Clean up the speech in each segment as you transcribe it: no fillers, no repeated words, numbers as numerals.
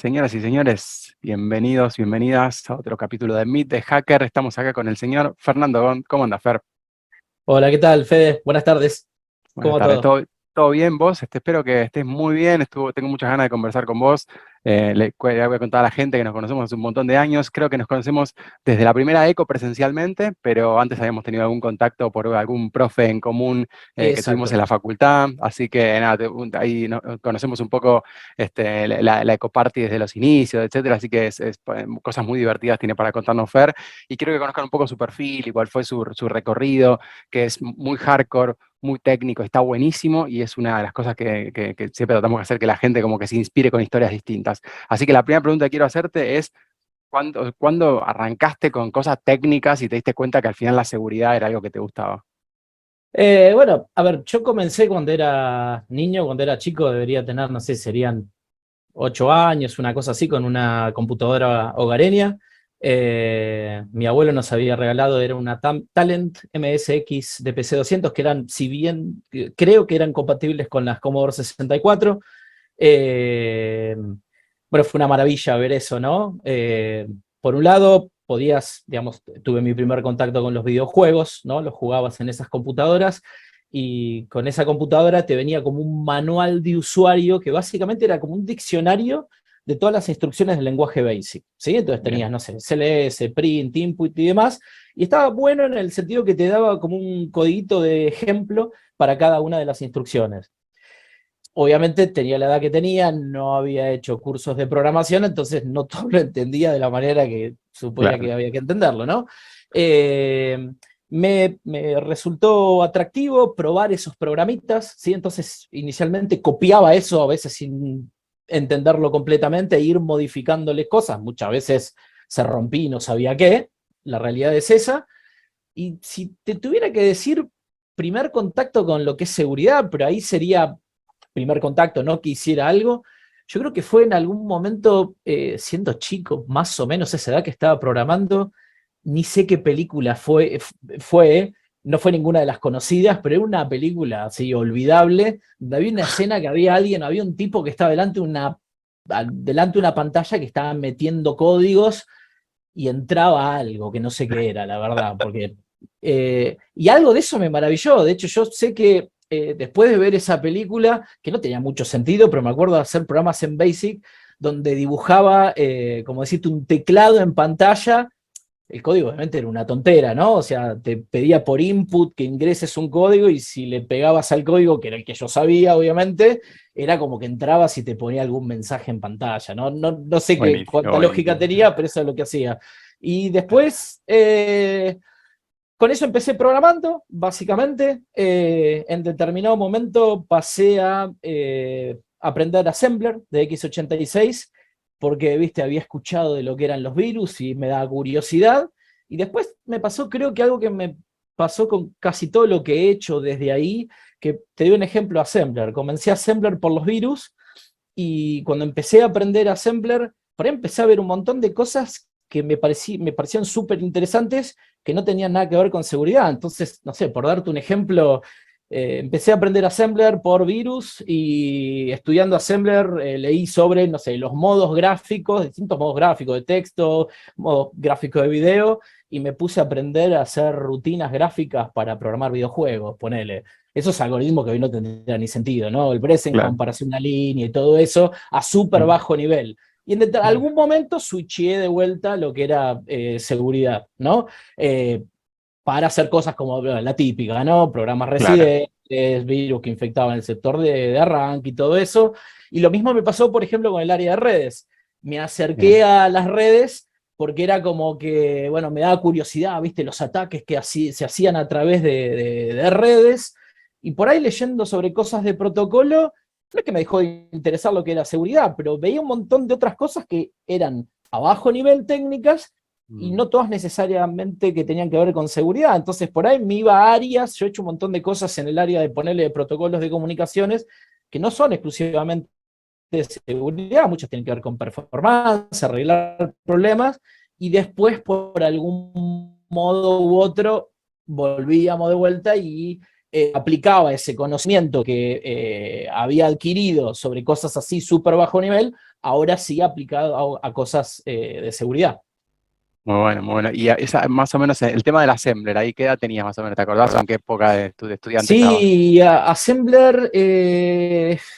Señoras y señores, bienvenidos, bienvenidas a otro capítulo de Meet the Hacker. Estamos acá con el señor Fernando Gont. ¿Cómo anda, Fer? Hola, ¿qué tal, Fede? Buenas tardes. ¿Cómo Buenas va tardes, todo? ¿todo bien vos? Espero que estés muy bien. Tengo muchas ganas de conversar con vos. Voy a contar a la gente que nos conocemos hace un montón de años. Creo que nos conocemos desde la primera ECO presencialmente, pero antes habíamos tenido algún contacto por algún profe en común que tuvimos en Exacto. la facultad. Así que nada, ahí conocemos un poco la ECO Party desde los inicios, etcétera. Así que cosas muy divertidas tiene para contarnos Fer. Y quiero que conozcan un poco su perfil y cuál fue su recorrido, que es muy hardcore, muy técnico, está buenísimo y es una de las cosas que siempre tratamos de hacer, que la gente como que se inspire con historias distintas. Así que la primera pregunta que quiero hacerte es, ¿cuándo arrancaste con cosas técnicas y te diste cuenta que al final la seguridad era algo que te gustaba? Bueno, a ver, yo comencé cuando era niño, cuando era chico, debería tener, no sé, serían 8 años, una cosa así, con una computadora hogareña. Mi abuelo nos había regalado, era una Talent MSX de PC 200, que eran, si bien creo que eran compatibles con las Commodore 64. Eh, bueno, fue una maravilla ver eso, ¿no? Por un lado, podías, digamos, tuve mi primer contacto con los videojuegos, ¿no? Los jugabas en esas computadoras y con esa computadora te venía como un manual de usuario que básicamente era como un diccionario de todas las instrucciones del lenguaje BASIC, ¿sí? Entonces Bien, tenías, no sé, CLS, print, input y demás, y estaba bueno en el sentido que te daba como un codiguito de ejemplo para cada una de las instrucciones. Obviamente tenía la edad que tenía, no había hecho cursos de programación, entonces no todo lo entendía de la manera que suponía claro. que había que entenderlo, ¿no? Eh, me resultó atractivo probar esos programitas, ¿sí? Entonces inicialmente copiaba eso, a veces sin entenderlo completamente, e ir modificándole cosas, muchas veces se rompí y no sabía qué, la realidad es esa. Y si te tuviera que decir primer contacto con lo que es seguridad, pero ahí sería primer contacto, no que hiciera algo. Yo creo que fue en algún momento, siendo chico, más o menos esa edad que estaba programando, ni sé qué película fue, no fue ninguna de las conocidas, pero era una película así olvidable, donde había una escena que había un tipo que estaba delante de una pantalla que estaba metiendo códigos y entraba algo que no sé qué era, la verdad, porque... y algo de eso me maravilló. De hecho, yo sé que después de ver esa película, que no tenía mucho sentido, pero me acuerdo de hacer programas en Basic donde dibujaba, como decirte, un teclado en pantalla. El código obviamente era una tontera, ¿no? O sea, te pedía por input que ingreses un código y si le pegabas al código, que era el que yo sabía, obviamente, era como que entrabas y te ponía algún mensaje en pantalla, ¿no? No sé Buenísimo, cuánta lógica buenísimo. tenía, pero eso es lo que hacía. Y después, con eso empecé programando, básicamente. En determinado momento pasé a aprender Assembler de x86, porque, viste, había escuchado de lo que eran los virus y me daba curiosidad. Y después me pasó, creo que algo que me pasó con casi todo lo que he hecho desde ahí, que te doy un ejemplo, Assembler. Comencé Assembler por los virus y cuando empecé a aprender Assembler, por ahí empecé a ver un montón de cosas que me parecían súper interesantes que no tenían nada que ver con seguridad. Entonces, no sé, por darte un ejemplo, empecé a aprender Assembler por virus y estudiando Assembler leí sobre, no sé, los modos gráficos, distintos modos gráficos de texto, modos gráficos de video, y me puse a aprender a hacer rutinas gráficas para programar videojuegos, ponele. Esos algoritmos que hoy no tendrían ni sentido, ¿no? El Bresenham, Claro. comparación de una línea y todo eso a súper Mm. bajo nivel. Y en algún momento switché de vuelta lo que era seguridad, ¿no? Eh, para hacer cosas como la típica, ¿no? Programas Claro. residentes, virus que infectaban el sector de arranque y todo eso. Y lo mismo me pasó, por ejemplo, con el área de redes. Me acerqué Bien. a las redes porque era como que, bueno, me daba curiosidad, ¿viste? Los ataques que se hacían a través de redes. Y por ahí leyendo sobre cosas de protocolo, no es que me dejó de interesar lo que era seguridad, pero veía un montón de otras cosas que eran a bajo nivel técnicas y Mm. no todas necesariamente que tenían que ver con seguridad. Entonces, por ahí me iba a áreas, yo he hecho un montón de cosas en el área de ponerle protocolos de comunicaciones que no son exclusivamente de seguridad, muchas tienen que ver con performance, arreglar problemas, y después por algún modo u otro volvíamos de vuelta y aplicaba ese conocimiento que había adquirido sobre cosas así súper bajo nivel, ahora sí aplicado a cosas de seguridad. Muy bueno, muy bueno. Y esa, más o menos el tema del assembler, ¿ahí qué edad tenías más o menos? ¿Te acordás o en qué época de estudiante estabas? Sí, Assembler,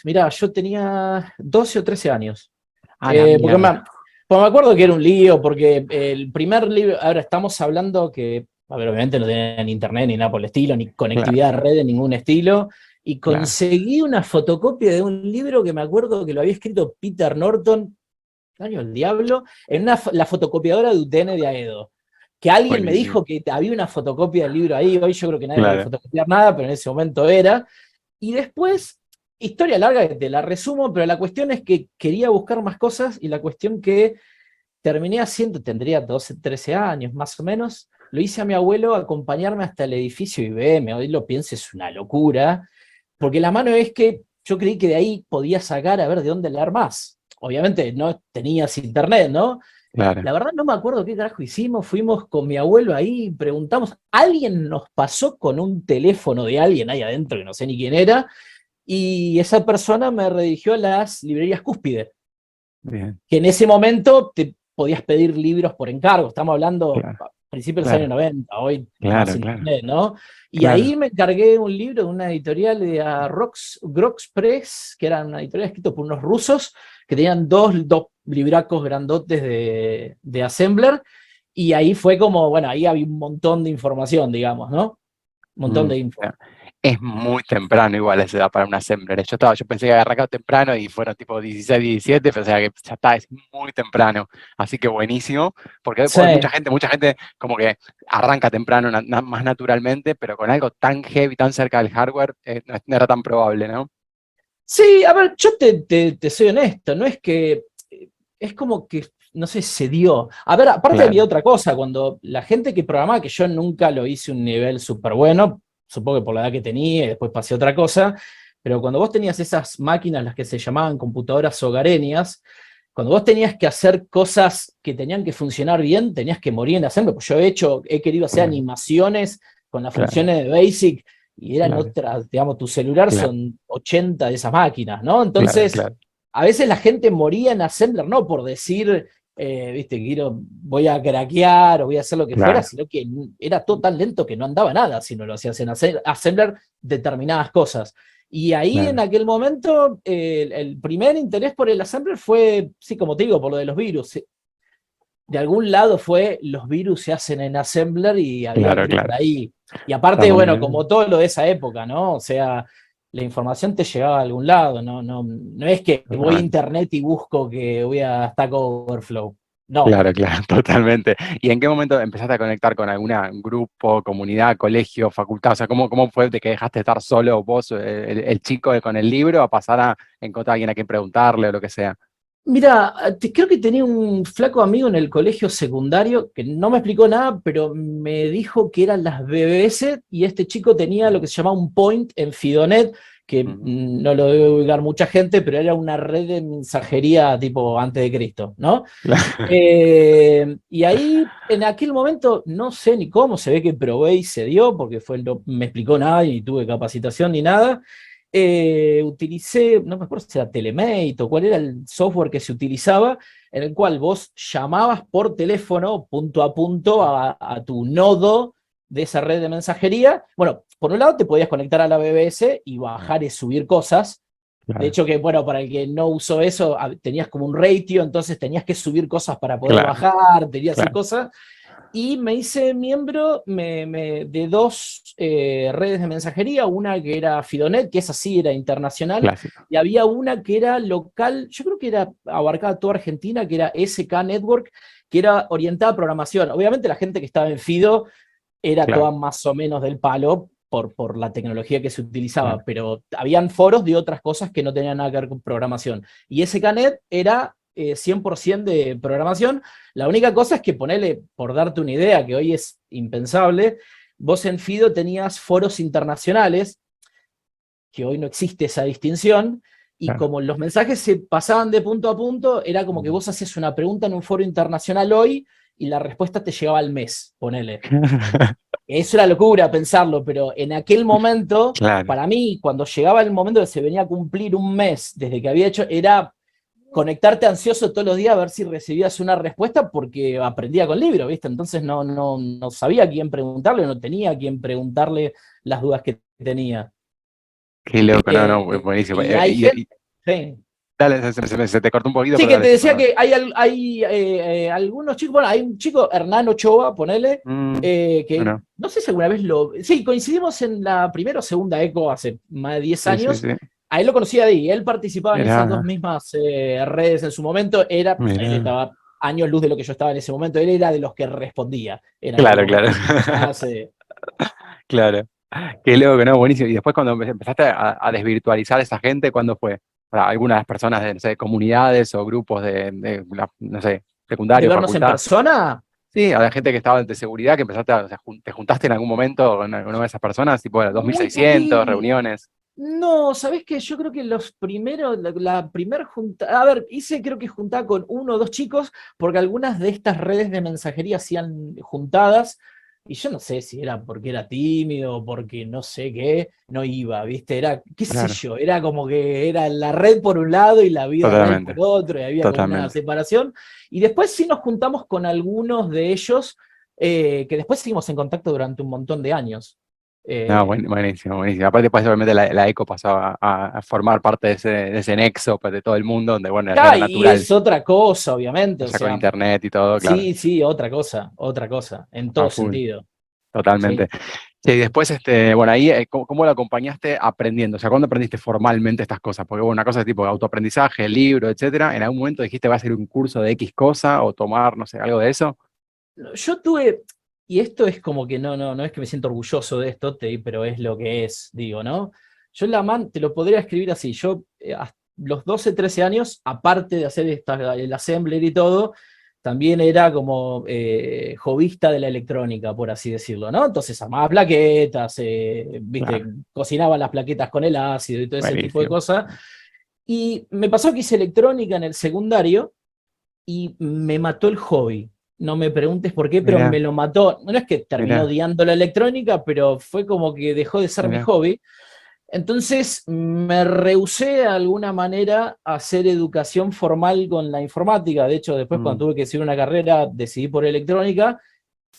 mirá, yo tenía 12 o 13 años. Ah, la Porque mierda. pues me acuerdo que era un lío, porque el primer libro, ahora estamos hablando que, a ver, obviamente no tenían internet ni nada por el estilo, ni Claro, conectividad de red de ningún estilo, y claro. conseguí una fotocopia de un libro que me acuerdo que lo había escrito Peter Norton, año el diablo, en la fotocopiadora de UTN de Aedo. Que alguien me Buenísimo. dijo que había una fotocopia del libro ahí, hoy yo creo que nadie debe Claro. fotocopiar nada, pero en ese momento era. Y después, historia larga que te la resumo, pero la cuestión es que quería buscar más cosas y la cuestión que terminé haciendo, tendría 12, 13 años más o menos, lo hice a mi abuelo acompañarme hasta el edificio IBM, hoy lo pienso, es una locura, porque la mano es que yo creí que de ahí podía sacar a ver de dónde leer más. Obviamente no tenías internet, ¿no? Claro. La verdad no me acuerdo qué carajo hicimos, fuimos con mi abuelo ahí, preguntamos, alguien nos pasó con un teléfono de alguien ahí adentro, que no sé ni quién era, y esa persona me redirigió a las librerías Cúspide, Bien. que en ese momento te podías pedir libros por encargo, estamos hablando Claro, a principios de los años claro, 90, hoy más claro, claro, internet, ¿no? Y claro. ahí me encargué un libro de una editorial de Grox Press, que era una editorial escrita por unos rusos, que tenían dos libracos grandotes de Assembler, y ahí fue como, bueno, ahí había un montón de información, digamos, ¿no? Un montón Mm, de info. ya. Es muy temprano igual esa edad para un assembler. Yo pensé que había arrancado temprano y fueron tipo 16, 17, pero o sea que ya está, es muy temprano. Así que buenísimo, porque Sí. hay mucha gente como que arranca temprano más naturalmente, pero con algo tan heavy, tan cerca del hardware, no era tan probable, ¿no? Sí, a ver, yo te soy honesto, no es que, es como que, no sé, se dio. A ver, aparte había Claro. otra cosa, cuando la gente que programaba, que yo nunca lo hice un nivel súper bueno, supongo que por la edad que tenía y después pasé a otra cosa, pero cuando vos tenías esas máquinas, las que se llamaban computadoras hogareñas, cuando vos tenías que hacer cosas que tenían que funcionar bien, tenías que morir en hacerlo, pues yo he querido hacer Claro, animaciones con las claro, funciones de Basic, y eran claro, otras, digamos, tu celular claro, son 80 de esas máquinas, ¿no? claro, Entonces, claro, a veces la gente moría en Assembler, no por decir, viste, voy a craquear o voy a hacer lo que fuera, claro, sino que era todo tan lento que no andaba nada si no lo hacías en Assembler determinadas cosas. Y ahí en claro, aquel momento, el primer interés por el Assembler fue, sí, como te digo, por lo de los virus. De algún lado fue, los virus se hacen en Assembler y había que claro, ir por claro. ahí. Y Está aparte, muy bueno, bien. como todo lo de esa época, ¿no? O sea, la información te llegaba a algún lado, no es que voy a Totalmente. internet y busco que voy a Stack Overflow. No. Claro, claro, totalmente. ¿Y en qué momento empezaste a conectar con alguna grupo, comunidad, colegio, facultad? O sea, ¿cómo fue de que dejaste de estar solo vos, el chico con el libro, a pasar a encontrar a alguien a quien preguntarle o lo que sea? Mira, creo que tenía un flaco amigo en el colegio secundario que no me explicó nada, pero me dijo que eran las BBS y este chico tenía lo que se llamaba un point en Fidonet, que Ujú. no lo debe ubicar mucha gente, pero era una red de mensajería tipo antes de Cristo, ¿no? Y ahí, en aquel momento, no sé ni cómo, se ve que probé y se dio, porque no me explicó nada y tuve capacitación ni nada. Utilicé, no me acuerdo si era Telemate o cuál era el software que se utilizaba, en el cual vos llamabas por teléfono punto a punto a tu nodo de esa red de mensajería. Bueno, por un lado te podías conectar a la BBS y bajar y subir cosas. De Claro, hecho, que bueno, para el que no usó eso, tenías como un ratio, entonces tenías que subir cosas para poder claro, bajar, tenías así claro, cosas. Y me hice miembro de dos redes de mensajería, una que era Fidonet, que esa sí era internacional, clásico. y había una que era local, yo creo que era abarcaba toda Argentina, que era SK Network, que era orientada a programación. Obviamente la gente que estaba en Fido era toda Claro, más o menos del palo por la tecnología que se claro, utilizaba, pero habían foros de otras cosas que no tenían nada que ver con programación. Y ese Canet era 100% de programación. La única cosa es que ponele, por darte una idea, que hoy es impensable, vos en Fido tenías foros internacionales, que hoy no existe esa distinción, y claro. como los mensajes se pasaban de punto a punto, era como que Mm, vos hacías una pregunta en un foro internacional hoy, y la respuesta te llegaba al mes, ponele. Eso era locura pensarlo, pero en aquel momento, Claro, para mí, cuando llegaba el momento que se venía a cumplir un mes desde que había hecho, era conectarte ansioso todos los días a ver si recibías una respuesta porque aprendía con libro, ¿viste? Entonces no sabía a quién preguntarle, no tenía a quién preguntarle las dudas que tenía. qué loco, no, no, buenísimo. Y hay gente... Sí. Dale, se te cortó un poquito, Sí, pero que te dale, decía perdón. que hay algunos chicos, bueno, hay un chico, Hernán Ochoa, ponele, que Bueno, no sé si alguna vez lo... Sí, coincidimos en la primera o segunda ECO hace más de 10 sí, sí, años. sí. A él lo conocía de ahí, él participaba en esas dos Mirá, mismas redes en su momento, él mirá. estaba años luz de lo que yo estaba en ese momento, él era de los que respondía en aquel Claro, claro. momento. Hace, Claro. Qué loco, ¿no? Buenísimo. Y después cuando empezaste a desvirtualizar a esa gente, ¿cuándo fue? Para algunas personas de, no sé, comunidades o grupos no sé, ¿De secundario, vernos en facultad. persona? Sí, a la gente que estaba de seguridad, que empezaste o sea, te juntaste en algún momento con alguna de esas personas, tipo bueno, Muy 2600 poquito. reuniones. No, ¿sabés qué? Yo creo que los primeros, la primer junta, a ver, hice creo que juntaba con uno o dos chicos, porque algunas de estas redes de mensajería hacían juntadas, y yo no sé si era porque era tímido o porque no sé qué, no iba, ¿viste? Era, qué sé Claro, yo, era como que era la red por un lado y la vida real por totalmente, otro, y había como una totalmente. separación. Y después sí nos juntamos con algunos de ellos, que después seguimos en contacto durante un montón de años. No, Eh, buenísimo, buenísimo. Aparte, pues obviamente la ECO pasó a formar parte de ese nexo pues, de todo el mundo, donde bueno, ya era Y natural, es otra cosa, obviamente, o allá con sea, internet y todo, claro, sí, sí, otra cosa, en a todo full, sentido, totalmente. sí. Sí, y después, bueno, ahí, ¿cómo lo acompañaste aprendiendo? O sea, ¿cuándo aprendiste formalmente estas cosas? Porque, bueno, una cosa es tipo autoaprendizaje, libro, etcétera. ¿En algún momento dijiste, va a hacer un curso de X cosa o tomar, no sé, algo de eso? Yo tuve, y esto es como que no es que me siento orgulloso de esto, pero es lo que es, digo, ¿no? Yo te lo podría escribir así, yo hasta los 12 13 años, aparte de hacer el assembler y todo, también era como hobbyista de la electrónica, por así decirlo, ¿no? Entonces armaba plaquetas, Claro, viste, cocinaba las plaquetas con el ácido y todo ese tipo de buenísimo. cosas. Y me pasó que hice electrónica en el secundario y me mató el hobby. No me preguntes por qué, pero me Mirá, lo mató. No es que terminó mirá, odiando la electrónica, pero fue como que dejó de ser mi mirá. hobby. Entonces me rehusé de alguna manera a hacer educación formal con la informática. De hecho, después cuando Mm, tuve que seguir una carrera, decidí por electrónica.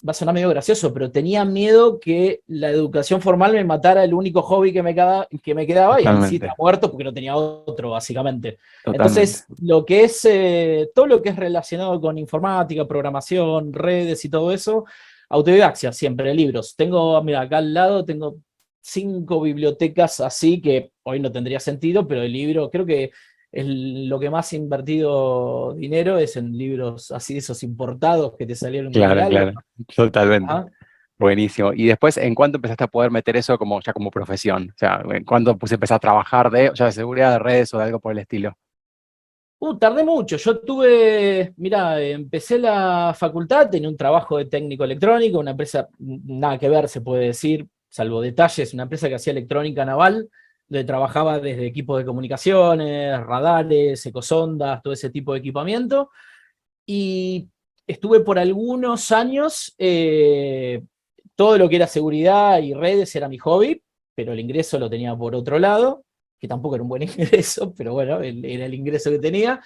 Va a sonar medio gracioso, pero tenía miedo que la educación formal me matara el único hobby que me quedaba, y ahí sí estaba totalmente, muerto porque no tenía otro, básicamente. totalmente. Entonces, lo que es todo lo que es relacionado con informática, programación, redes y todo eso, autodidaccia, siempre, libros. Tengo, mira, acá al lado tengo 5 bibliotecas así que hoy no tendría sentido, pero el libro creo que lo que más he invertido dinero es en libros así, esos importados que te salieron con Claro, regalo. claro, totalmente. Ajá. Buenísimo. Y después, ¿en cuánto empezaste a poder meter eso como ya como profesión? O sea, ¿en cuánto pues empezaste a trabajar ya de seguridad de redes o de algo por el estilo? Tardé mucho. Yo tuve, mira, empecé la facultad, tenía un trabajo de técnico electrónico, una empresa nada que ver, se puede decir, salvo detalles, una empresa que hacía electrónica naval, donde trabajaba desde equipos de comunicaciones, radares, ecosondas, todo ese tipo de equipamiento. Y estuve por algunos años, todo lo que era seguridad y redes era mi hobby, pero el ingreso lo tenía por otro lado, que tampoco era un buen ingreso, pero bueno, era el ingreso que tenía.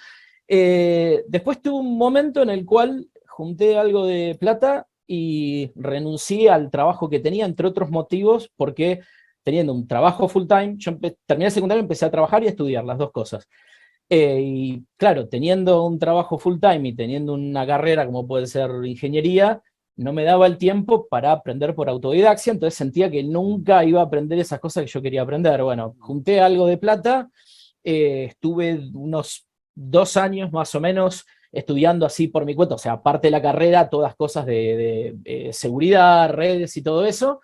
Después tuve un momento en el cual junté algo de plata y renuncié al trabajo que tenía, entre otros motivos, porque teniendo un trabajo full time, terminé el secundario, empecé a trabajar y a estudiar, las dos cosas. Y claro, teniendo un trabajo full time y teniendo una carrera como puede ser ingeniería, no me daba el tiempo para aprender por autodidaxia, entonces sentía que nunca iba a aprender esas cosas que yo quería aprender. Bueno, junté algo de plata, estuve unos 2 años más o menos estudiando así por mi cuenta, o sea, aparte de la carrera, todas cosas de seguridad, redes y todo eso.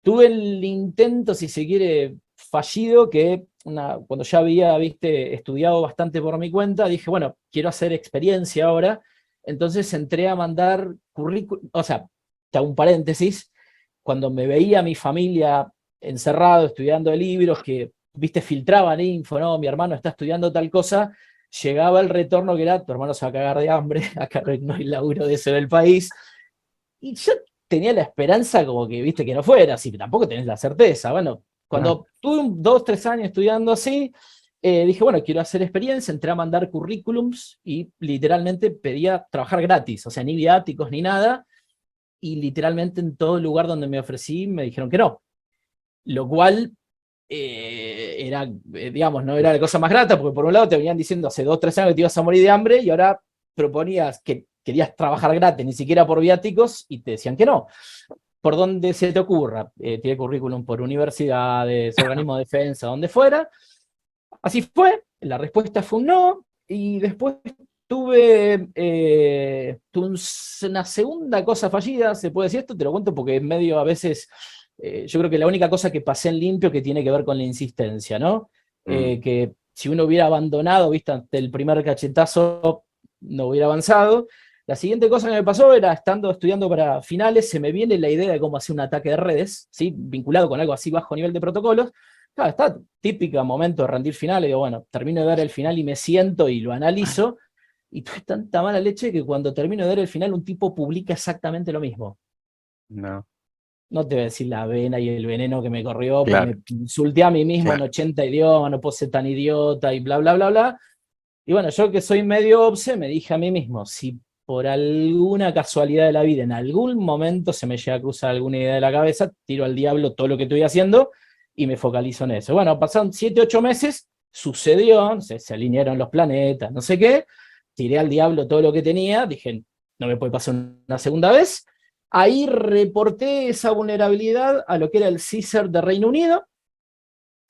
Tuve el intento, si se quiere, fallido, que cuando ya había, viste, estudiado bastante por mi cuenta, dije, bueno, quiero hacer experiencia ahora. Entonces entré a mandar currículum, o sea, te hago un paréntesis, cuando me veía mi familia encerrado, estudiando libros, que, viste, filtraban info, ¿no? Mi hermano está estudiando tal cosa, llegaba el retorno que era, tu hermano se va a cagar de hambre, acá no hay laburo de eso en el país. Y yo tenía la esperanza como que, viste, que no fuera así, pero tampoco tenés la certeza. Bueno, Claro. cuando tuve 2, 3 años estudiando así, dije, bueno, quiero hacer experiencia, entré a mandar currículums y literalmente pedía trabajar gratis, o sea, ni viáticos ni nada, y literalmente en todo lugar donde me ofrecí me dijeron que no, lo cual era, digamos, no era la cosa más grata, porque por un lado te venían diciendo hace 2, 3 años que te ibas a morir de hambre y ahora proponías que querías trabajar gratis, ni siquiera por viáticos, y te decían que no. Por donde se te ocurra, tiene currículum por universidades, organismos de defensa, donde fuera. Así fue, la respuesta fue un no, y después tuve una segunda cosa fallida, se puede decir esto, te lo cuento porque es medio a veces, yo creo que la única cosa que pasé en limpio que tiene que ver con la insistencia, ¿no? Mm. Que si uno hubiera abandonado, viste, ante el primer cachetazo, no hubiera avanzado. La siguiente cosa que me pasó era, estando estudiando para finales, se me viene la idea de cómo hacer un ataque de redes, ¿sí? Vinculado con algo así bajo nivel de protocolos. Claro, está típica momento de rendir final, y digo, bueno, termino de ver el final y me siento y lo analizo, y tuve tanta mala leche que cuando termino de ver el final un tipo publica exactamente lo mismo. No, No te voy a decir la vena y el veneno que me corrió, pues claro, me insulté a mí mismo en claro. 80 idiomas, no puedo ser tan idiota y bla, bla, bla, bla. Y bueno, yo que soy medio obse, me dije a mí mismo, si por alguna casualidad de la vida en algún momento se me llega a cruzar alguna idea de la cabeza, tiro al diablo todo lo que estoy haciendo y me focalizo en eso. Bueno, pasaron 7, 8 meses, sucedió, se alinearon los planetas, no sé qué, tiré al diablo todo lo que tenía, dije, no me puede pasar una segunda vez. Ahí reporté esa vulnerabilidad a lo que era el CISR de Reino Unido.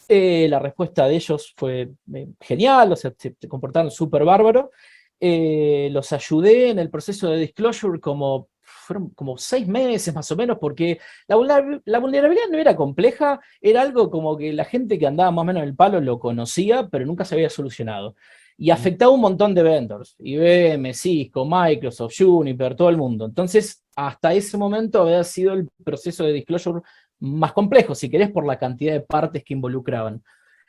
La respuesta de ellos fue genial, o sea, se comportaron súper bárbaro. Los ayudé en el proceso de disclosure fueron como 6 meses más o menos, porque la vulnerabilidad no era compleja, era algo como que la gente que andaba más o menos en el palo lo conocía, pero nunca se había solucionado. Y Mm. afectaba a un montón de vendors, IBM, Cisco, Microsoft, Juniper, todo el mundo. Entonces, hasta ese momento había sido el proceso de disclosure más complejo, si querés, por la cantidad de partes que involucraban.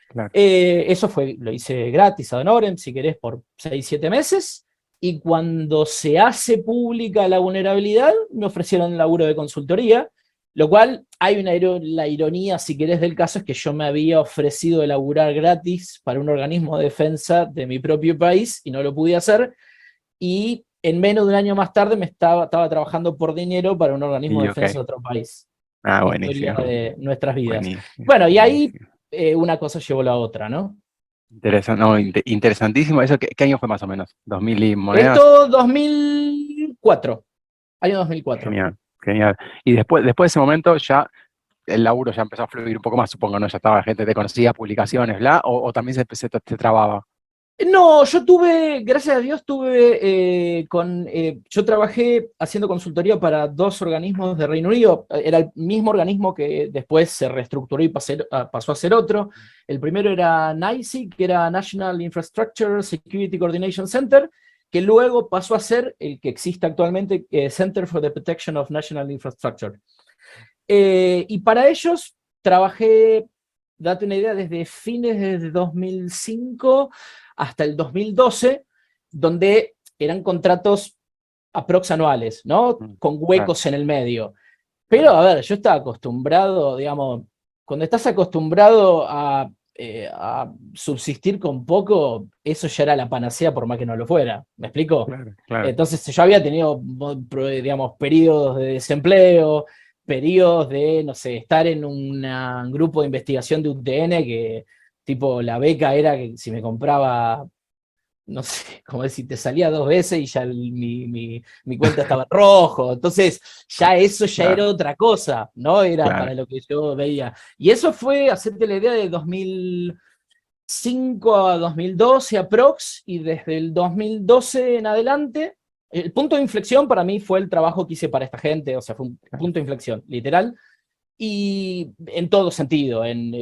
Claro. Eso lo hice gratis ad honorem, si querés, por 6, 7 meses. Y cuando se hace pública la vulnerabilidad, me ofrecieron laburo de consultoría, lo cual hay la ironía, si querés, del caso es que yo me había ofrecido elaborar gratis para un organismo de defensa de mi propio país y no lo pude hacer. Y en menos de un año más tarde estaba trabajando por dinero para un organismo de Y ok. defensa de otro país. Ah, Historia buenísimo. de nuestras vidas. Buenísimo. Bueno, y ahí Buenísimo. una cosa llevó a la otra, ¿no? No, interesantísimo. ¿Eso qué año fue más o menos? ¿2000 y monedas? Esto 2004, año 2004. Genial, genial. Y después de ese momento ya el laburo ya empezó a fluir un poco más, supongo, ¿no? Ya estaba, la gente te conocía, publicaciones, bla, o también se trababa. No, yo tuve, gracias a Dios, yo trabajé haciendo consultoría para 2 organismos de Reino Unido. Era el mismo organismo que después se reestructuró y pasó a ser otro. El primero era NICE, que era National Infrastructure Security Coordination Center, que luego pasó a ser el que existe actualmente, Center for the Protection of National Infrastructure. Y para ellos trabajé, date una idea, desde fines de 2005 hasta el 2012, donde eran contratos aprox anuales, ¿no? Mm. Con Claro, huecos en el medio. Pero, claro, a ver, yo estaba acostumbrado, digamos, cuando estás acostumbrado a subsistir con poco, eso ya era la panacea por más que no lo fuera. ¿Me explico? claro, claro. Entonces yo había tenido, digamos, periodos de desempleo, periodos de, no sé, estar en un grupo de investigación de UTN que, tipo, la beca era que si me compraba, no sé, como decir, te salía 2 veces y ya mi cuenta estaba en rojo. Entonces, ya eso ya era Claro, otra cosa, ¿no? Era claro. para lo que yo veía. Y eso fue, hacerte la idea, de 2005 a 2012 aprox, y desde el 2012 en adelante, el punto de inflexión para mí fue el trabajo que hice para esta gente, o sea, fue un Claro. punto de inflexión, literal, y en todo sentido, en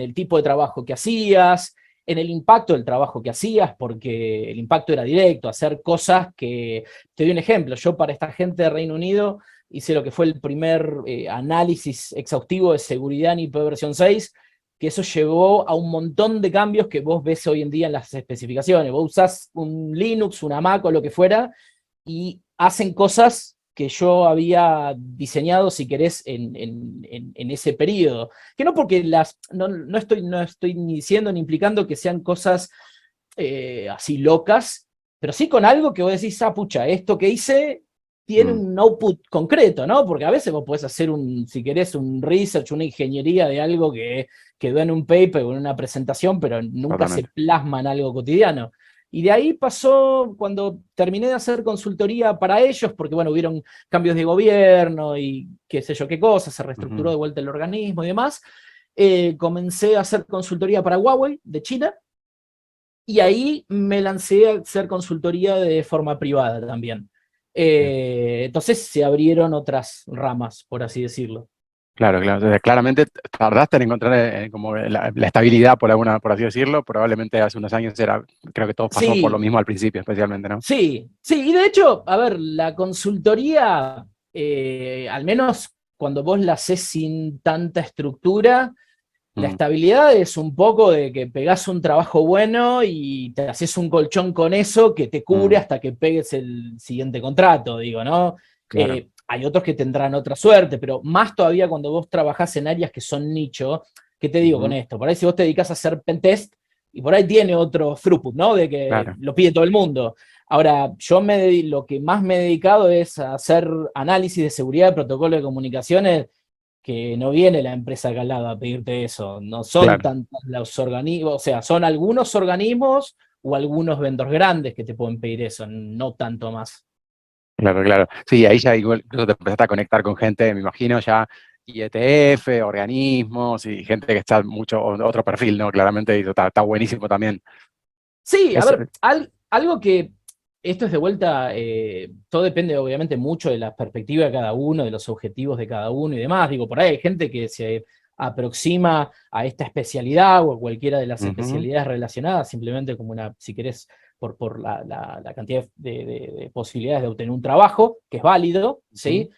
el tipo de trabajo que hacías, en el impacto del trabajo que hacías, porque el impacto era directo, hacer cosas que, te doy un ejemplo, yo para esta gente de Reino Unido hice lo que fue el primer análisis exhaustivo de seguridad en IP versión 6, que eso llevó a un montón de cambios que vos ves hoy en día en las especificaciones. Vos usás un Linux, una Mac o lo que fuera, y hacen cosas que yo había diseñado, si querés, en ese periodo. Que no porque no estoy ni diciendo ni implicando que sean cosas así locas, pero sí con algo que vos decís, ah, pucha, esto que hice tiene un output concreto, ¿no? Porque a veces vos podés hacer si querés, un research, una ingeniería de algo que quedó en un paper o en una presentación, pero nunca se Totalmente. plasma en algo cotidiano. Y de ahí pasó cuando terminé de hacer consultoría para ellos, porque bueno, hubieron cambios de gobierno y qué sé yo qué cosa, se reestructuró Ujú. de vuelta el organismo y demás. Comencé a hacer consultoría para Huawei de China, y ahí me lancé a hacer consultoría de forma privada también. Bien. Entonces se abrieron otras ramas, por así decirlo. Claro, claro. Entonces, claramente tardaste en encontrar como la estabilidad, por así decirlo. Probablemente hace unos años creo que todos pasamos por lo Sí, mismo al principio, especialmente, ¿no? sí, sí. Y de hecho, a ver, la consultoría, al menos cuando vos la haces sin tanta estructura, la Mm, estabilidad es un poco de que pegás un trabajo bueno y te haces un colchón con eso que te cubre mm, hasta que pegues el siguiente contrato, digo, ¿no? claro. Hay otros que tendrán otra suerte, pero más todavía cuando vos trabajás en áreas que son nicho. ¿Qué te digo con Ujú, esto? Por ahí si vos te dedicás a hacer pentest, y por ahí tiene otro throughput, ¿no? De que claro. lo pide todo el mundo. Ahora, lo que más me he dedicado es a hacer análisis de seguridad de protocolo de comunicaciones, que no viene la empresa acá al lado a pedirte eso. No son Claro, tantos los organismos, o sea, son algunos organismos o algunos vendors grandes que te pueden pedir eso, no tanto más. claro, claro. Sí, ahí ya igual incluso te empezaste a conectar con gente, me imagino ya IETF, organismos y gente que está otro perfil, ¿no? Claramente, y eso está buenísimo también. Sí, a Es, ver, algo que esto es de vuelta, todo depende obviamente mucho de la perspectiva de cada uno, de los objetivos de cada uno y demás. Digo, por ahí hay gente que se aproxima a esta especialidad o a cualquiera de las ujú, especialidades relacionadas simplemente como una, si querés, por la cantidad de posibilidades de obtener un trabajo, que es válido, ujú, ¿sí?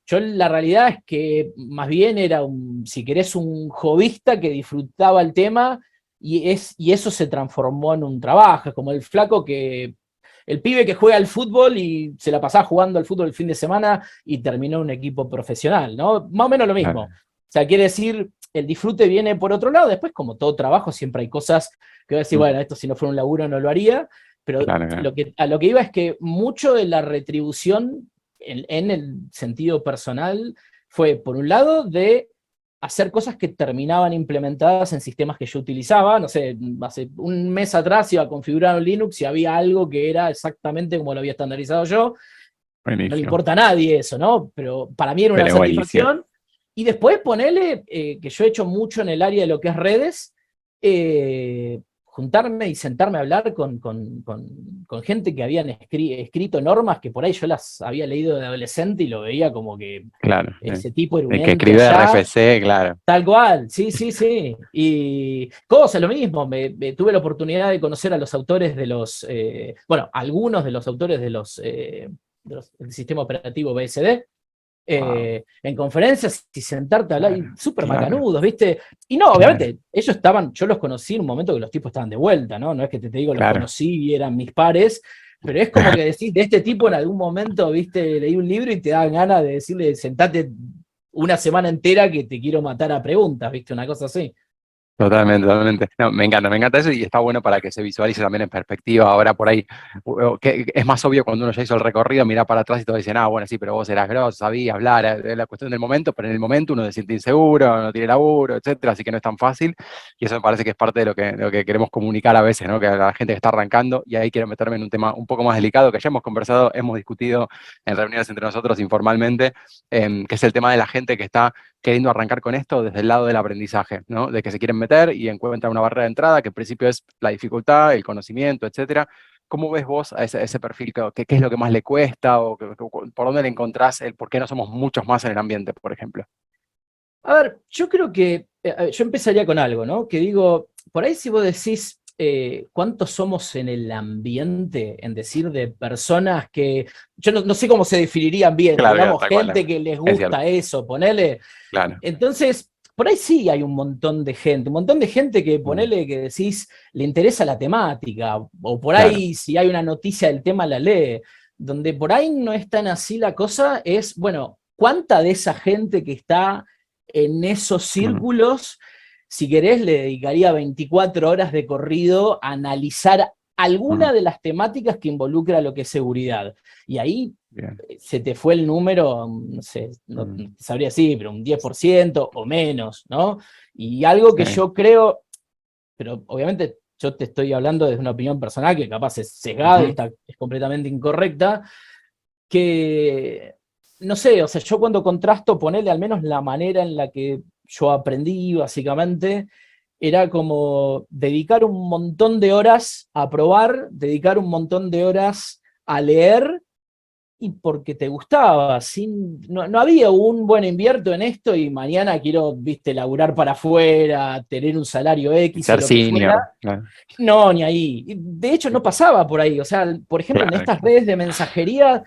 Yo la realidad es que más bien era si querés, un hobbyista que disfrutaba el tema, y eso se transformó en un trabajo. Es como el pibe que juega al fútbol y se la pasaba jugando al fútbol el fin de semana y terminó en un equipo profesional, ¿no? Más o menos lo mismo. claro, O sea, quiere decir, el disfrute viene por otro lado. Después, como todo trabajo, siempre hay cosas que voy a decir, mm, bueno, esto si no fuera un laburo no lo haría, pero claro, claro. a lo que iba es que mucho de la retribución en el sentido personal fue, por un lado, de hacer cosas que terminaban implementadas en sistemas que yo utilizaba. No sé, hace un mes atrás iba a configurar un Linux y había algo que era exactamente como lo había estandarizado yo. No le Buenísimo. importa a nadie eso, ¿no? Pero para mí era una Pero buenísimo. satisfacción. Y después ponele, que yo he hecho mucho en el área de lo que es redes, juntarme y sentarme a hablar con gente que habían escrito normas que por ahí yo las había leído de adolescente y lo veía como que Claro. ese tipo era un El que ente escribe allá. RFC, claro. Tal cual, sí, sí, sí. Y cosas, lo mismo. Tuve la oportunidad de conocer a los autores bueno, algunos de los autores del sistema operativo BSD, Wow. en conferencias y sentarte a hablar, y Claro, súper claro, macanudos, ¿viste? Y no, claro, obviamente, yo los conocí en un momento que los tipos estaban de vuelta, ¿no? No es que te digo, los claro. conocí y eran mis pares, pero es como que decís, de este tipo en algún momento, ¿viste? Leí un libro y te dan ganas de decirle, sentate una semana entera que te quiero matar a preguntas, ¿viste? Una cosa así. Totalmente, totalmente. No, me encanta eso y está bueno para que se visualice también en perspectiva. Ahora por ahí, que es más obvio cuando uno ya hizo el recorrido, mira para atrás y todos dicen, ah, bueno, sí, pero vos eras grosso, sabías hablar, es la cuestión del momento, pero en el momento uno se siente inseguro, no tiene laburo, etcétera, así que no es tan fácil. Y eso me parece que es parte de lo que queremos comunicar a veces, ¿no? Que a la gente que está arrancando, y ahí quiero meterme en un tema un poco más delicado que ya hemos conversado, hemos discutido en reuniones entre nosotros informalmente, que es el tema de la gente que está queriendo arrancar con esto desde el lado del aprendizaje, ¿no? De que se quieren meter y encuentran una barrera de entrada, que en principio es la dificultad, el conocimiento, etcétera. ¿Cómo ves vos a ese perfil? ¿Qué es lo que más le cuesta? ¿O por dónde le encontrás el por qué no somos muchos más en el ambiente, por ejemplo? A ver, yo creo que yo empezaría con algo, ¿no? Que digo, por ahí si vos decís cuántos somos en el ambiente, en decir de personas que, yo no sé cómo se definirían bien, Claro, claro, digamos, tal cual. gente que les Es cierto, gusta eso, ponele. claro. Entonces, por ahí sí hay un montón de gente que ponele que decís, le interesa la temática, o por claro. ahí si hay una noticia del tema la lee. Donde por ahí no es tan así la cosa es, bueno, ¿cuánta de esa gente que está en esos Mm, círculos, si querés, le dedicaría 24 horas de corrido a analizar mm, alguna de las temáticas que involucra lo que es seguridad? Y ahí bien. se te fue el número, no sé, no Mm, sabría decir, pero un 10% o menos, ¿no? Y algo que sí. yo creo, pero obviamente yo te estoy hablando desde una opinión personal que capaz es sesgada y Ujú, está, es completamente incorrecta, que, no sé, o sea, yo cuando contrasto, ponerle al menos la manera en la que yo aprendí, básicamente, era como dedicar un montón de horas a probar, dedicar un montón de horas a leer y porque te gustaba, no había un buen invierto en esto y mañana quiero, viste, laburar para afuera, tener un salario y X o ser lo que fuera. senior, claro, No, ni ahí. De hecho, no pasaba por ahí. O sea, por ejemplo, en claro, estas redes de mensajería,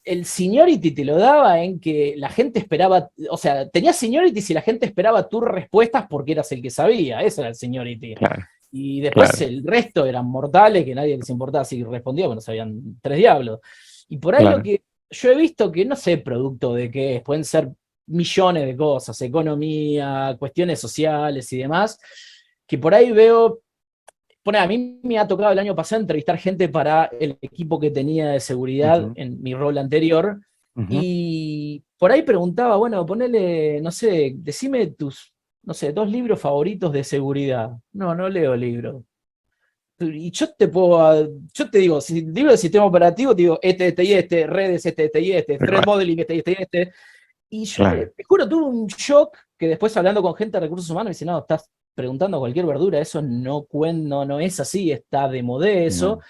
el seniority te lo daba en que la gente esperaba, o sea, tenías seniority si la gente esperaba tus respuestas porque eras el que sabía, eso era el seniority. claro, Y después claro, el resto eran mortales, que nadie les importaba si respondía, bueno, sabían tres diablos. Y por ahí lo claro. que yo he visto que no sé producto de qué es, pueden ser millones de cosas, economía, cuestiones sociales y demás, que por ahí veo, a mí me ha tocado el año pasado entrevistar gente para el equipo que tenía de seguridad Ujú, en mi rol anterior, ujú, y por ahí preguntaba, bueno, ponele, no sé, decime tus, no sé, 2 libros favoritos de seguridad. No, no leo libros. Y yo te digo, si libro de sistema operativo, te digo, este y este, redes, este y este, threat igual, modeling, este y este. Y yo claro. te juro, tuve un shock que después hablando con gente de recursos humanos, me dice, no, estás preguntando cualquier verdura, eso no es así, está de modé eso. No,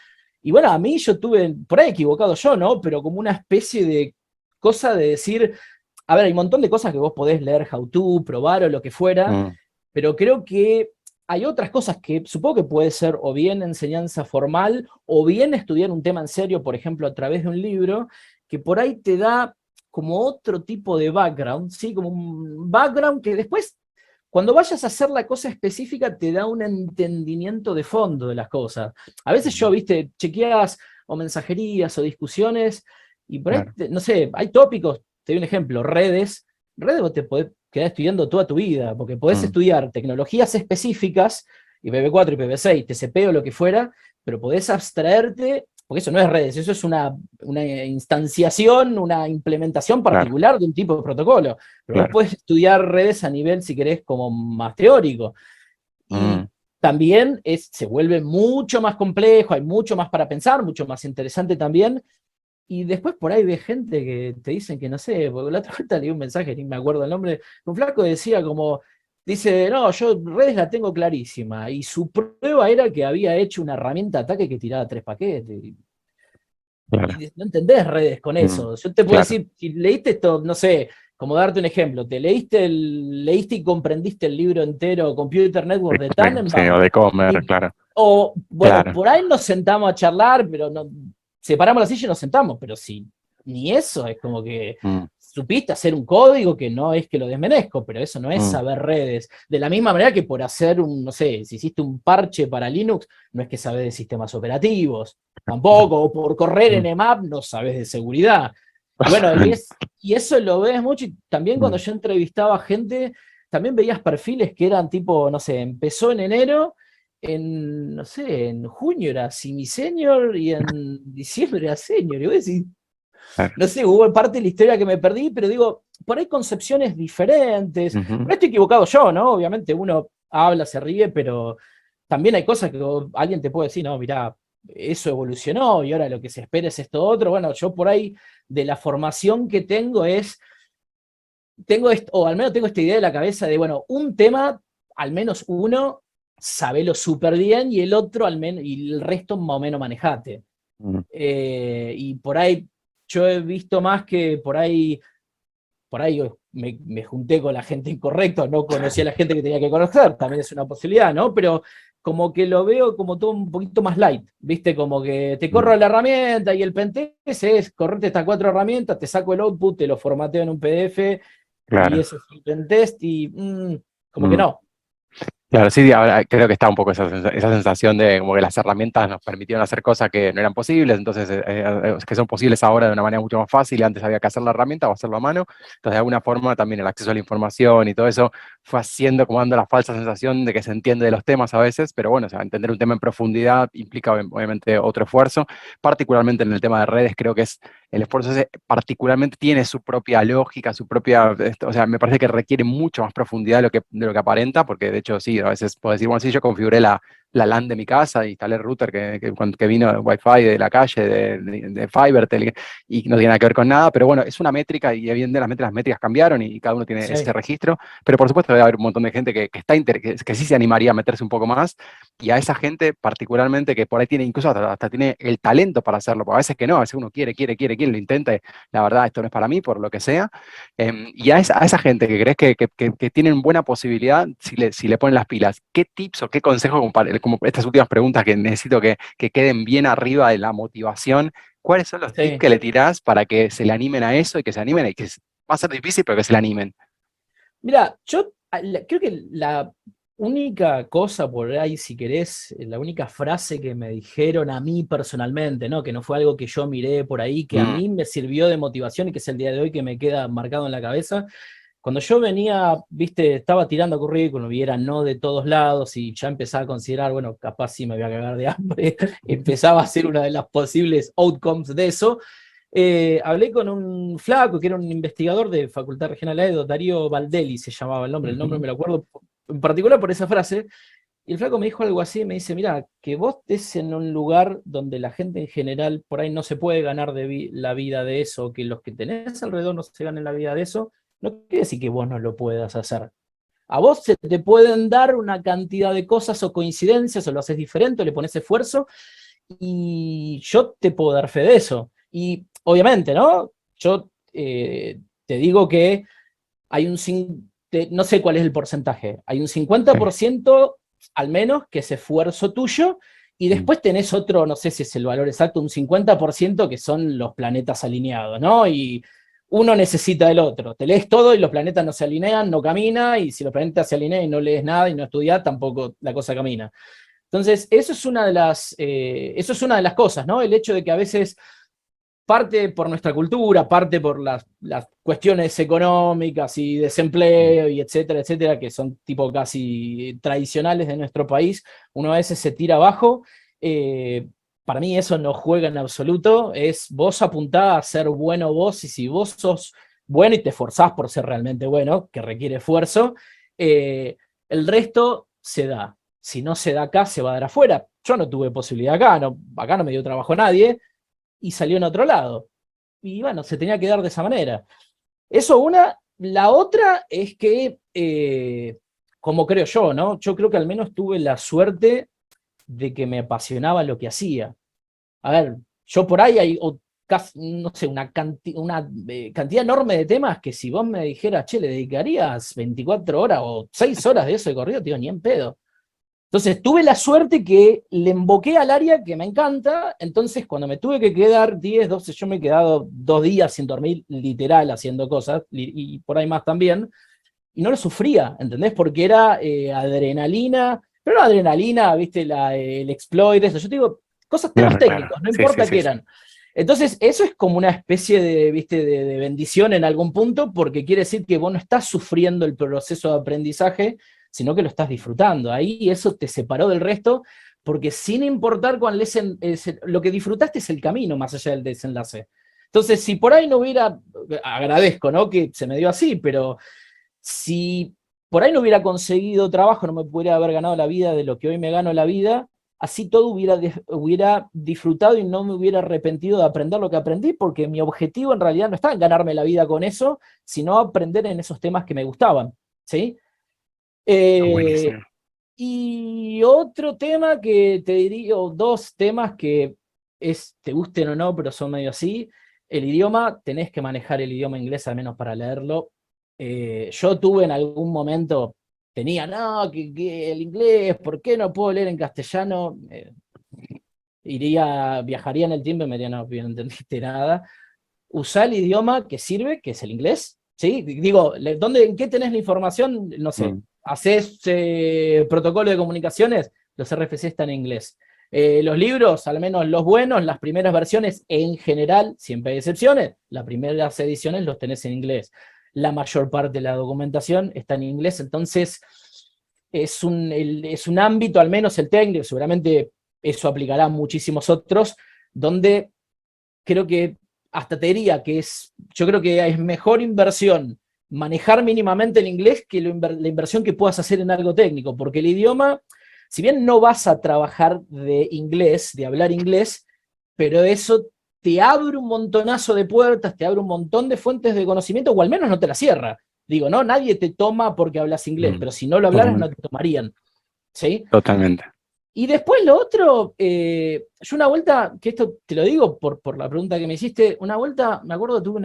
Y bueno, a mí yo tuve, por ahí equivocado yo, ¿no? Pero como una especie de cosa de decir, a ver, hay un montón de cosas que vos podés leer how to, probar o lo que fuera, mm, pero creo que hay otras cosas que supongo que puede ser o bien enseñanza formal o bien estudiar un tema en serio, por ejemplo, a través de un libro, que por ahí te da como otro tipo de background, ¿sí? Como un background que después, cuando vayas a hacer la cosa específica, te da un entendimiento de fondo de las cosas. A veces yo, ujú, viste, chequeas o mensajerías o discusiones y por ahí, claro. no sé, hay tópicos, te doy un ejemplo, redes vos te podés quedar estudiando toda tu vida, porque podés Mm, estudiar tecnologías específicas, IPv4, IPv6, TCP o lo que fuera, pero podés abstraerte, porque eso no es redes, eso es una instanciación, una implementación claro, particular de un tipo de protocolo. Pero vos claro. podés estudiar redes a nivel, si querés, como más teórico. Y Mm, también se vuelve mucho más complejo, hay mucho más para pensar, mucho más interesante también, y después por ahí ves gente que te dicen que no sé, porque la otra vuelta leí un mensaje, ni me acuerdo el nombre, un flaco decía como, dice, no, yo redes la tengo clarísima, y su prueba era que había hecho una herramienta de ataque que tiraba 3 paquetes, claro, y no entendés redes con mm, eso. Yo te puedo claro. decir, si leíste esto, no sé, como darte un ejemplo, leíste y comprendiste el libro entero Computer Network de Sí, o Tannenbaum, de comer, y, claro, o bueno, claro. por ahí nos sentamos a charlar, pero no, separamos la silla y nos sentamos, pero si ni eso, es como que Mm, supiste hacer un código que no es que lo desmerezco, pero eso no es mm, saber redes. De la misma manera que por hacer un, no sé, si hiciste un parche para Linux, no es que sabes de sistemas operativos, tampoco, o por correr en mm, EMAP no sabes de seguridad. Y bueno, y eso lo ves mucho, y también cuando mm, yo entrevistaba gente, también veías perfiles que eran tipo, no sé, empezó en enero, no sé, en junio era semi-senior y en diciembre era senior. Y vos decís, claro. no sé, hubo parte de la historia que me perdí, pero digo, por ahí concepciones diferentes. Ujú, No estoy equivocado yo, ¿no? Obviamente uno habla, se ríe, pero también hay cosas que alguien te puede decir, no, mirá, eso evolucionó y ahora lo que se espera es esto otro. Bueno, yo por ahí de la formación que tengo o al menos tengo esta idea de la cabeza de, bueno, un tema, al menos uno, sabelo súper bien y el otro, al menos, y el resto más o menos manejate. mm, Y por ahí yo he visto más que por ahí me junté con la gente incorrecta, no conocí a la gente que tenía que conocer, también es una posibilidad, ¿no? Pero como que lo veo como todo un poquito más light, ¿viste? Como que te corro mm, la herramienta y el pentest es correrte estas 4 herramientas, te saco el output, te lo formateo en un PDF y claro. eso es el pentest como que no. Claro, sí, ahora creo que está un poco esa sensación de como que las herramientas nos permitieron hacer cosas que no eran posibles, entonces que son posibles ahora de una manera mucho más fácil, antes había que hacer la herramienta o hacerlo a mano, entonces de alguna forma también el acceso a la información y todo eso fue haciendo, como dando la falsa sensación de que se entiende de los temas a veces, pero bueno, o sea, entender un tema en profundidad implica obviamente otro esfuerzo, particularmente en el tema de redes, creo que es el esfuerzo ese particularmente tiene su propia lógica, su propia, o sea, me parece que requiere mucho más profundidad de lo que aparenta, porque de hecho sí, a veces puedo decir, bueno, sí, yo configuré la LAN de mi casa, instalé el router que vino de Wi-Fi de la calle, de FiberTel, y no tiene nada que ver con nada, pero bueno, es una métrica y evidentemente las métricas cambiaron y cada uno tiene ese Sí, registro, pero por supuesto debe haber un montón de gente que sí se animaría a meterse un poco más, y a esa gente particularmente que por ahí tiene, incluso hasta tiene el talento para hacerlo, porque a veces que no, a veces uno quiere, lo intenta, y la verdad esto no es para mí, por lo que sea, y a esa gente que crees que tienen buena posibilidad, si le ponen las pilas, ¿qué tips o qué consejos, como estas últimas preguntas que necesito que queden bien arriba de la motivación, cuáles son los tips sí. que le tirás para que se le animen a eso y que se animen y va a ser difícil, pero que se le animen? Mira, yo creo que la única cosa por ahí, si querés, la única frase que me dijeron a mí personalmente, ¿no? Que no fue algo que yo miré por ahí, que a Mm, mí me sirvió de motivación y que es el día de hoy que me queda marcado en la cabeza. Cuando yo venía, viste, estaba tirando currículum y era no de todos lados y ya empezaba a considerar, bueno, capaz sí me voy a cagar de hambre, empezaba a ser una de las posibles outcomes de eso. Hablé con un flaco que era un investigador de Facultad Regional de Edo, Darío Valdelli se llamaba el nombre ujú. me lo acuerdo en particular por esa frase, y el flaco me dijo algo así, me dice, mira, que vos estés en un lugar donde la gente en general por ahí no se puede ganar la vida de eso, que los que tenés alrededor no se ganen la vida de eso, no quiere decir que vos no lo puedas hacer. A vos se te pueden dar una cantidad de cosas o coincidencias, o lo haces diferente, o le pones esfuerzo, y yo te puedo dar fe de eso. Y obviamente, ¿no? Yo te digo que hay no sé cuál es el porcentaje, hay un Sí. 50% al menos que es esfuerzo tuyo, y Mm. después tenés otro, no sé si es el valor exacto, un 50% que son los planetas alineados, ¿no? Y uno necesita del otro. Te lees todo y los planetas no se alinean, no camina, y si los planetas se alinean y no lees nada y no estudias, tampoco la cosa camina. Entonces, eso es una de las cosas, ¿no? El hecho de que a veces parte por nuestra cultura, parte por las cuestiones económicas y desempleo y etcétera, etcétera, que son tipo casi tradicionales de nuestro país, uno a veces se tira abajo. Eh, para mí eso no juega en absoluto, es vos apuntá a ser bueno vos, y si vos sos bueno y te esforzás por ser realmente bueno, que requiere esfuerzo, el resto se da. Si no se da acá, se va a dar afuera. Yo no tuve posibilidad acá no me dio trabajo nadie, y salió en otro lado. Y bueno, se tenía que dar de esa manera. Eso una. La otra es que, como creo yo, ¿no? Yo creo que al menos tuve la suerte de que me apasionaba lo que hacía. A ver, yo por ahí hay, no sé, una cantidad enorme de temas que si vos me dijeras, che, le dedicarías 24 horas o 6 horas de eso de corrido, te digo, ni en pedo. Entonces tuve la suerte que le emboqué al área que me encanta, entonces cuando me tuve que quedar 10, 12, yo me he quedado 2 días sin dormir, literal, haciendo cosas, y por ahí más también, y no lo sufría, ¿entendés? Porque era adrenalina, pero no adrenalina, viste, el exploit, eso. Yo te digo, temas Claro, claro. técnicos, no Sí, sí, importa sí, qué sí. eran. Entonces, eso es como una especie de, viste, de bendición en algún punto, porque quiere decir que vos no estás sufriendo el proceso de aprendizaje, sino que lo estás disfrutando. Ahí eso te separó del resto, porque sin importar lo que disfrutaste es el camino más allá del desenlace. Entonces, si por ahí no hubiera, agradezco, ¿no? Que se me dio así, pero si por ahí no hubiera conseguido trabajo, no me pudiera haber ganado la vida de lo que hoy me gano la vida, así todo hubiera disfrutado y no me hubiera arrepentido de aprender lo que aprendí, porque mi objetivo en realidad no estaba en ganarme la vida con eso, sino aprender en esos temas que me gustaban, ¿sí? Está Eh, buenísimo. y otro tema que te diría, o dos temas que te gusten o no, pero son medio así. El idioma, tenés que manejar el idioma inglés al menos para leerlo. Yo tuve en algún momento, no, que el inglés, ¿por qué no puedo leer en castellano? Viajaría en el tiempo y me diría, no, no entendiste nada. Usá el idioma que sirve, que es el inglés, ¿sí? Digo, ¿en qué tenés la información? No sé, Mm. haces protocolo de comunicaciones, los RFC están en inglés. Los libros, al menos los buenos, las primeras versiones en general, siempre hay excepciones, las primeras ediciones los tenés en inglés. La mayor parte de la documentación está en inglés, entonces es un ámbito, al menos el técnico, seguramente eso aplicará a muchísimos otros, donde creo que hasta te diría que yo creo que es mejor inversión manejar mínimamente el inglés que la inversión que puedas hacer en algo técnico, porque el idioma, si bien no vas a trabajar de inglés, de hablar inglés, pero eso te abre un montonazo de puertas, te abre un montón de fuentes de conocimiento, o al menos no te la cierra. Digo, no, nadie te toma porque hablas inglés, pero si no lo hablaras no Totalmente. te tomarían. ¿Sí? Totalmente. Y después lo otro, yo una vuelta, que esto te lo digo por la pregunta que me hiciste, una vuelta, me acuerdo, tuve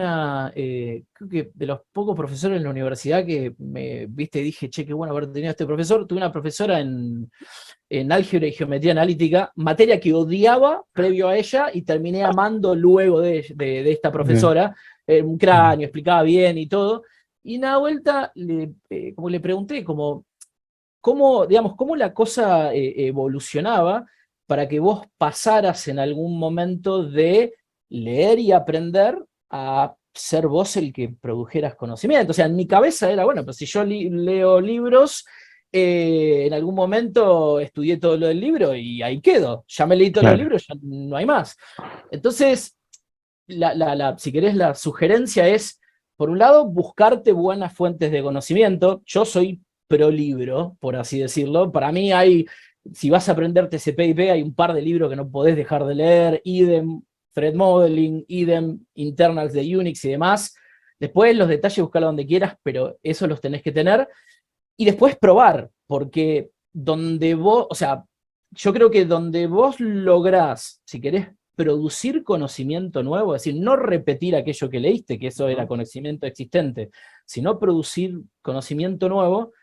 creo que de los pocos profesores en la universidad que viste, dije, che, qué bueno haber tenido a este profesor, tuve una profesora en álgebra y geometría analítica, materia que odiaba previo a ella y terminé amando luego de esta Bien. profesora, un cráneo, explicaba bien y todo, y una vuelta, como le pregunté, como digamos, cómo la cosa evolucionaba para que vos pasaras en algún momento de leer y aprender a ser vos el que produjeras conocimiento. O sea, en mi cabeza era, bueno, pues si yo leo libros, en algún momento estudié todo lo del libro y ahí quedo. Ya me leí todos los Claro, libros, ya no hay más. Entonces, si querés, la sugerencia es, por un lado, buscarte buenas fuentes de conocimiento. Yo soy pro libro, por así decirlo. Para mí si vas a aprender TCP/IP, hay un par de libros que no podés dejar de leer, idem Thread Modeling, idem Internals de Unix y demás. Después los detalles buscarlos donde quieras, pero eso los tenés que tener. Y después probar, porque donde vos, o sea, yo creo que donde vos lográs, si querés producir conocimiento nuevo, es decir, no repetir aquello que leíste, que eso era conocimiento existente, sino producir conocimiento nuevo,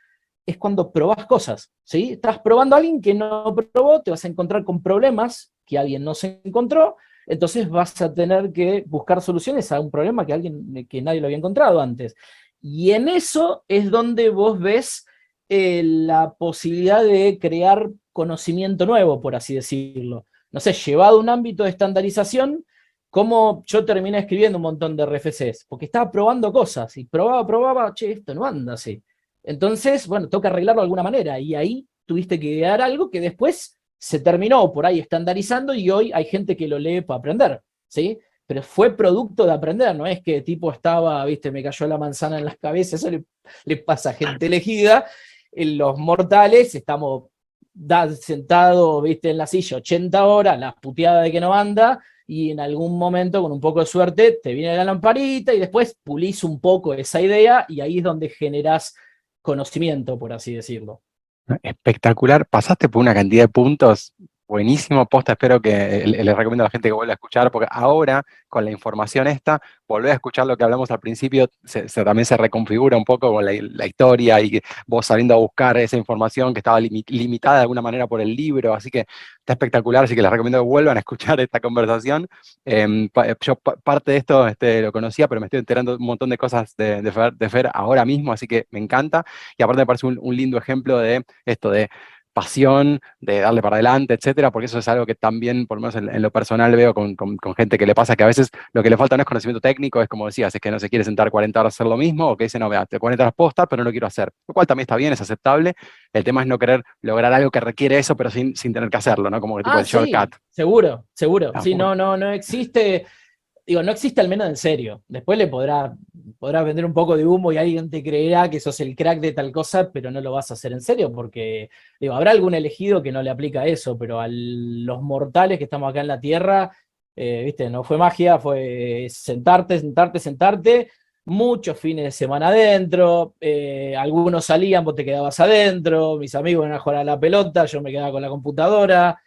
es cuando probás cosas, ¿sí? Estás probando a alguien que no probó, te vas a encontrar con problemas que alguien no se encontró, entonces vas a tener que buscar soluciones a un problema que nadie lo había encontrado antes. Y en eso es donde vos ves la posibilidad de crear conocimiento nuevo, por así decirlo. No sé, llevado a un ámbito de estandarización, como yo terminé escribiendo un montón de RFCs, porque estaba probando cosas y probaba, che, esto no anda así. Entonces, bueno, toca arreglarlo de alguna manera y ahí tuviste que idear algo que después se terminó por ahí estandarizando y hoy hay gente que lo lee para aprender, ¿sí? Pero fue producto de aprender, no es que tipo estaba, viste, me cayó la manzana en las cabezas, eso le pasa a gente elegida, en los mortales estamos sentados, viste, en la silla 80 horas, las puteadas de que no anda, y en algún momento, con un poco de suerte, te viene la lamparita y después pulís un poco esa idea y ahí es donde generás conocimiento, por así decirlo. espectacular. Pasaste por una cantidad de puntos buenísimo. Posta, espero que le recomiendo a la gente que vuelva a escuchar, porque ahora, con la información esta, volver a escuchar lo que hablamos al principio, también se reconfigura un poco con la historia y que vos saliendo a buscar esa información que estaba limitada de alguna manera por el libro. Así que está espectacular. Así que les recomiendo que vuelvan a escuchar esta conversación. Yo parte de esto lo conocía, pero me estoy enterando de un montón de cosas de Fer ahora mismo, así que me encanta. Y aparte me parece un lindo ejemplo de esto de pasión, de darle para adelante, etcétera, porque eso es algo que también, por lo menos en lo personal, veo con gente que le pasa que a veces lo que le falta no es conocimiento técnico, es como decías, es que no se quiere sentar 40 horas a hacer lo mismo, o que dice, no, vea, 40 horas puedo estar, pero no lo quiero hacer, lo cual también está bien, es aceptable. El tema es no querer lograr algo que requiere eso, pero sin tener que hacerlo, ¿no? Como que tipo Ah, el sí, shortcut. seguro, seguro. Está Sí, muy- no existe, digo, no existe al menos en serio. Después podrá vender un poco de humo y alguien te creerá que sos el crack de tal cosa, pero no lo vas a hacer en serio porque, digo, habrá algún elegido que no le aplica eso, pero a los mortales que estamos acá en la Tierra, viste, no fue magia, fue sentarte, muchos fines de semana adentro, algunos salían, vos te quedabas adentro, mis amigos iban a jugar a la pelota, yo me quedaba con la computadora.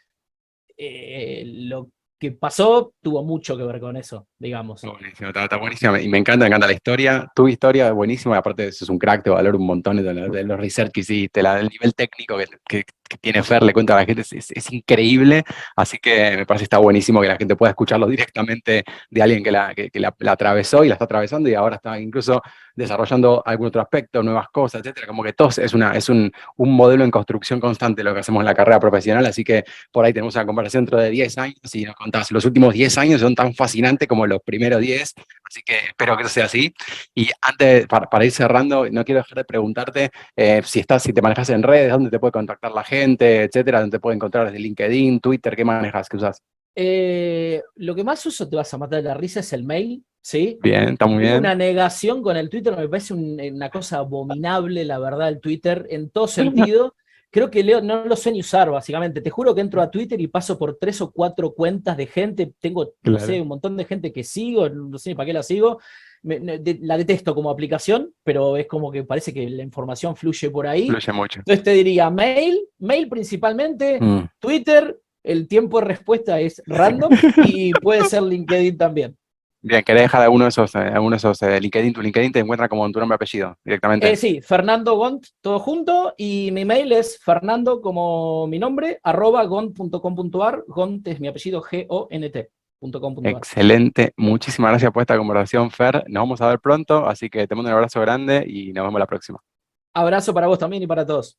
Lo que pasó tuvo mucho que ver con eso, digamos. Buenísimo, está buenísimo. Y me encanta la historia. Tu historia, buenísima. Y aparte, sos un crack, te valoro un montón de los research que hiciste, el nivel técnico que que tiene Fer, le cuenta a la gente, es increíble, así que me parece que está buenísimo que la gente pueda escucharlo directamente de alguien que la atravesó y la está atravesando y ahora está incluso desarrollando algún otro aspecto, nuevas cosas, etcétera. Como que todo es un modelo en construcción constante lo que hacemos en la carrera profesional, así que por ahí tenemos una conversación dentro de 10 años y nos contás, los últimos 10 años son tan fascinantes como los primeros 10, así que espero que eso sea así. Y antes, para ir cerrando, no quiero dejar de preguntarte si te manejas en redes, dónde te puede contactar la gente, etcétera, dónde te puede encontrar desde LinkedIn, Twitter, ¿qué manejas, qué usas? Lo que más uso, te vas a matar de la risa, es el mail, ¿sí? Bien, está muy Tengo bien. una negación con el Twitter, me parece una cosa abominable, la verdad, el Twitter, en todo sentido. Creo que Leo no lo sé ni usar, básicamente. Te juro que entro a Twitter y paso por 3 o 4 cuentas de gente. Tengo, no sé, Claro. un montón de gente que sigo, no sé ni para qué la sigo. La detesto como aplicación, pero es como que parece que la información fluye por ahí. Fluye mucho. Entonces te diría mail principalmente, Mm. Twitter, el tiempo de respuesta es random y puede ser LinkedIn también. Bien, ¿querés dejar alguno de esos LinkedIn? Tu LinkedIn te encuentra como tu nombre y apellido directamente. Sí, Fernando Gont, todo junto, y mi mail es fernando, como mi nombre, @gont.com.ar. Gont es mi apellido, GONT.com.ar. Excelente, muchísimas gracias por esta conversación, Fer. Nos vamos a ver pronto, así que te mando un abrazo grande y nos vemos la próxima. Abrazo para vos también y para todos.